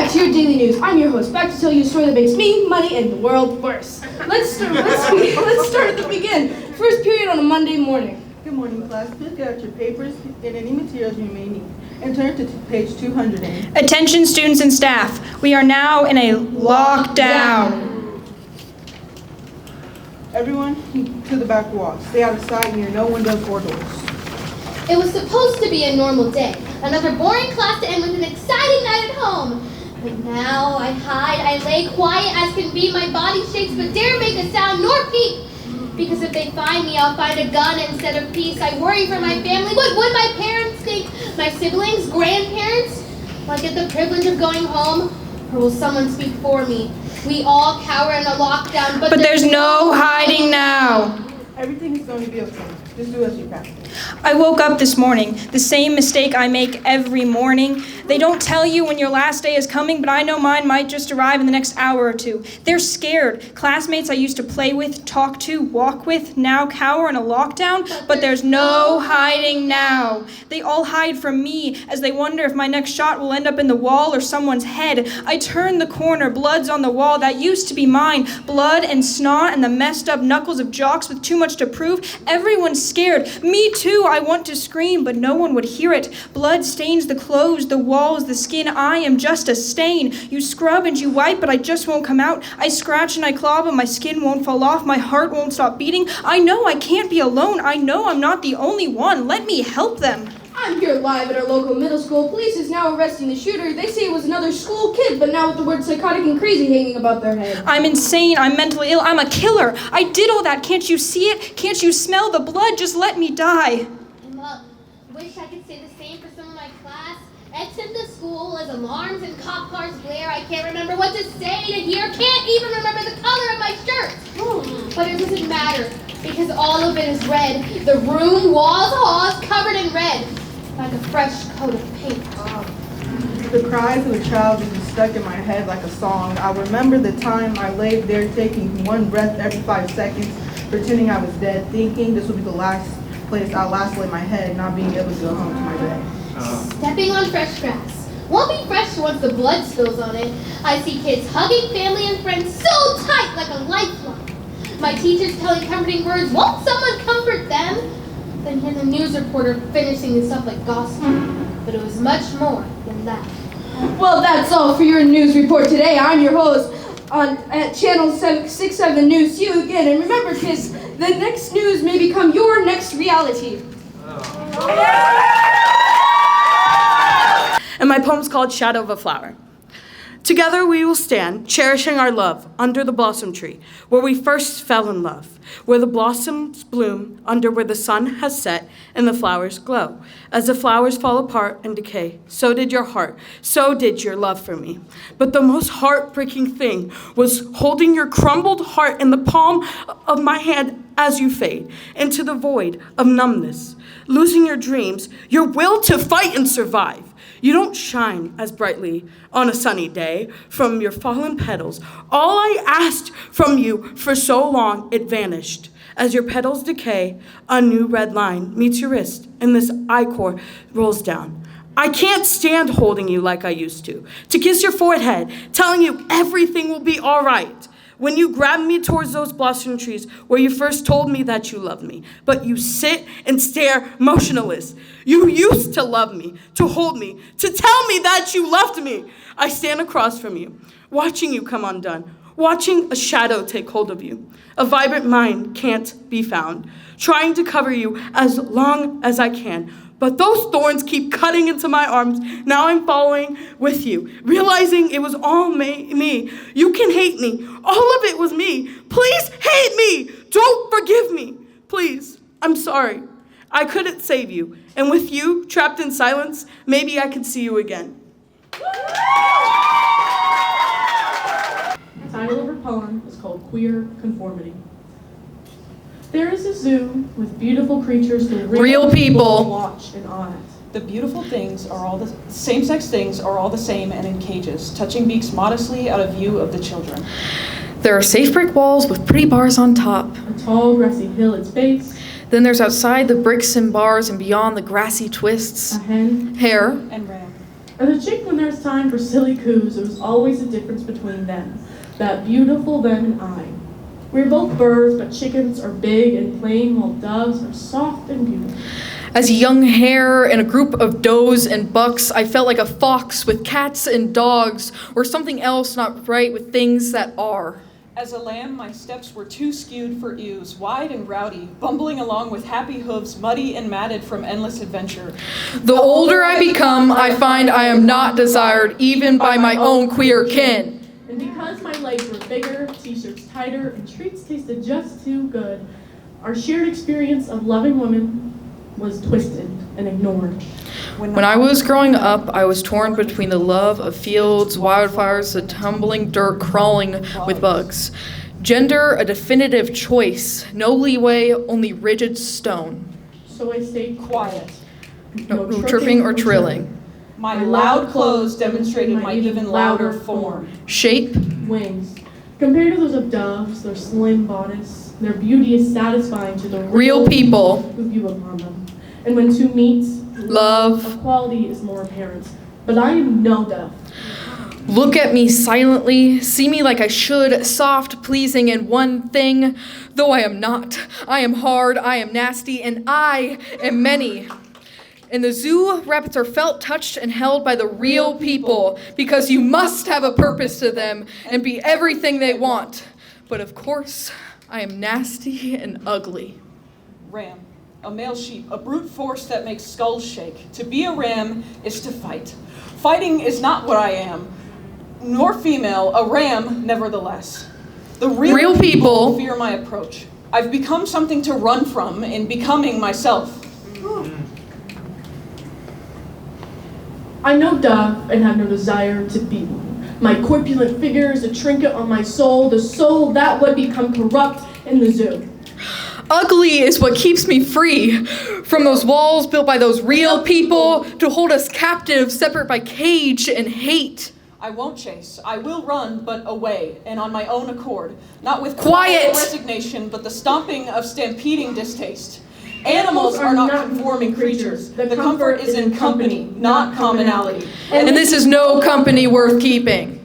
back to your daily news. I'm your host, back to tell you a story that makes me, money, and the world worse. Let's start at the beginning. First period on a Monday morning. Good morning, class. Please get out your papers and any materials you may need, and turn to page 200. Attention, students and staff. We are now in a lockdown. Everyone to the back wall. Stay out of sight near no windows or doors. It was supposed to be a normal day. Another boring class to end with an exciting night at home. But now I hide, I lay quiet as can be. My body shakes but dare make a sound nor peep. Because if they find me, I'll find a gun instead of peace. I worry for my family. What would my parents think? My siblings, grandparents? Will I get the privilege of going home? Or will someone speak for me? We all cower in a lockdown, but there's no hiding now. Everything is going to be okay. Just do as you practice. I woke up this morning, the same mistake I make every morning. They don't tell you when your last day is coming, but I know mine might just arrive in the next hour or two. They're scared. Classmates I used to play with, talk to, walk with, now cower in a lockdown, but there's no hiding now. They all hide from me as they wonder if my next shot will end up in the wall or someone's head. I turn the corner, blood's on the wall, that used to be mine. Blood and snot and the messed up knuckles of jocks with too much to prove. Everyone's scared. Me too, I want to scream, but no one would hear it. Blood stains the clothes, the walls, the skin. I am just a stain. You scrub and you wipe, but I just won't come out. I scratch and I claw, but my skin won't fall off. My heart won't stop beating. I know I can't be alone. I know I'm not the only one. Let me help them. I'm here live at our local middle school. Police is now arresting the shooter. They say it was another school kid, but now with the word psychotic and crazy hanging above their head. I'm insane. I'm mentally ill. I'm a killer. I did all that. Can't you see it? Can't you smell the blood? Just let me die. Wish I could say the same for some of my class. Exit the school as alarms and cop cars glare. I can't remember what to say to hear. Can't even remember the color of my shirt. But it doesn't matter because all of it is red. The room, walls, halls covered in red, like a fresh coat of paint. The cries of a child is stuck in my head like a song. I remember the time I laid there taking one breath every 5 seconds, pretending I was dead, thinking this would be the last place I'll last lay my head, not being able to go home to my bed. Stepping on fresh grass. Won't be fresh once the blood spills on it. I see kids hugging family and friends so tight like a lifeline. My teachers telling comforting words. Won't someone comfort them? Then hear the news reporter finishing this up like gospel. But it was much more than that. Well, that's all for your news report today. I'm your host at Channel 67 News. See you again. And remember, kids, the next news may become your next reality. And my poem's called Shadow of a Flower. Together we will stand, cherishing our love, under the blossom tree, where we first fell in love, where the blossoms bloom, under where the sun has set and the flowers glow. As the flowers fall apart and decay, so did your heart, so did your love for me. But the most heartbreaking thing was holding your crumbled heart in the palm of my hand as you fade into the void of numbness, losing your dreams, your will to fight and survive. You don't shine as brightly on a sunny day from your fallen petals. All I asked from you for so long, it vanished. As your petals decay, a new red line meets your wrist, and this ichor rolls down. I can't stand holding you like I used to kiss your forehead, telling you everything will be all right. When you grabbed me towards those blossom trees where you first told me that you loved me, but you sit and stare motionless. You used to love me, to hold me, to tell me that you loved me. I stand across from you, watching you come undone, watching a shadow take hold of you. A vibrant mind can't be found, trying to cover you as long as I can. But those thorns keep cutting into my arms. Now I'm following with you, realizing it was all me. You can hate me. All of it was me. Please hate me. Don't forgive me. Please, I'm sorry. I couldn't save you. And with you, trapped in silence, maybe I can see you again. The title of her poem is called Queer Conformity. There is a zoo with beautiful creatures that Real people watch and awe at. The beautiful things are all the same-sex things are all the same and in cages, touching beaks modestly out of view of the children. There are safe brick walls with pretty bars on top. A tall grassy hill at its base. Then there's outside the bricks and bars and beyond the grassy twists. A hen. Hare. And ram. As a chick, when there's time for silly coos, there was always a difference between them, that beautiful them and I. We're both birds, but chickens are big and plain, while doves are soft and beautiful. As a young hare in a group of does and bucks, I felt like a fox with cats and dogs, or something else not right with things that are. As a lamb, my steps were too skewed for ewes, wide and rowdy, bumbling along with happy hooves, muddy and matted from endless adventure. The older I become, I find I am not desired even by my own queer kin. And because my legs were bigger, t-shirts tighter, and treats tasted just too good, our shared experience of loving women was twisted and ignored. When I was growing up, I was torn between the love of fields, wildflowers, the tumbling dirt crawling with bugs. Gender, a definitive choice. No leeway, only rigid stone. So I stayed quiet. No chirping or trilling. My loud clothes demonstrated my even louder form. Shape. Wings. Compared to those of doves, their slim bodice, their beauty is satisfying to the Real people. who view upon them. And when two meet, Love. equality is more apparent. But I am no dove. Look at me silently, see me like I should, soft, pleasing, and one thing, though I am not. I am hard, I am nasty, and I am many. In the zoo, rabbits are felt, touched, and held by the real people, because you must have a purpose to them and be everything they want. But of course, I am nasty and ugly. Ram, a male sheep, a brute force that makes skulls shake. To be a ram is to fight. Fighting is not what I am, nor female, a ram nevertheless. The real people fear my approach. I've become something to run from in becoming myself. I'm no dove and have no desire to be one. My corpulent figure is a trinket on my soul, the soul that would become corrupt in the zoo. Ugly is what keeps me free from those walls built by those real people to hold us captive, separate by cage and hate. I won't chase. I will run, but away, and on my own accord. Not with Quiet resignation, but the stomping of stampeding distaste. Animals are not conforming creatures. The comfort is in company, not commonality. And this is no company worth keeping.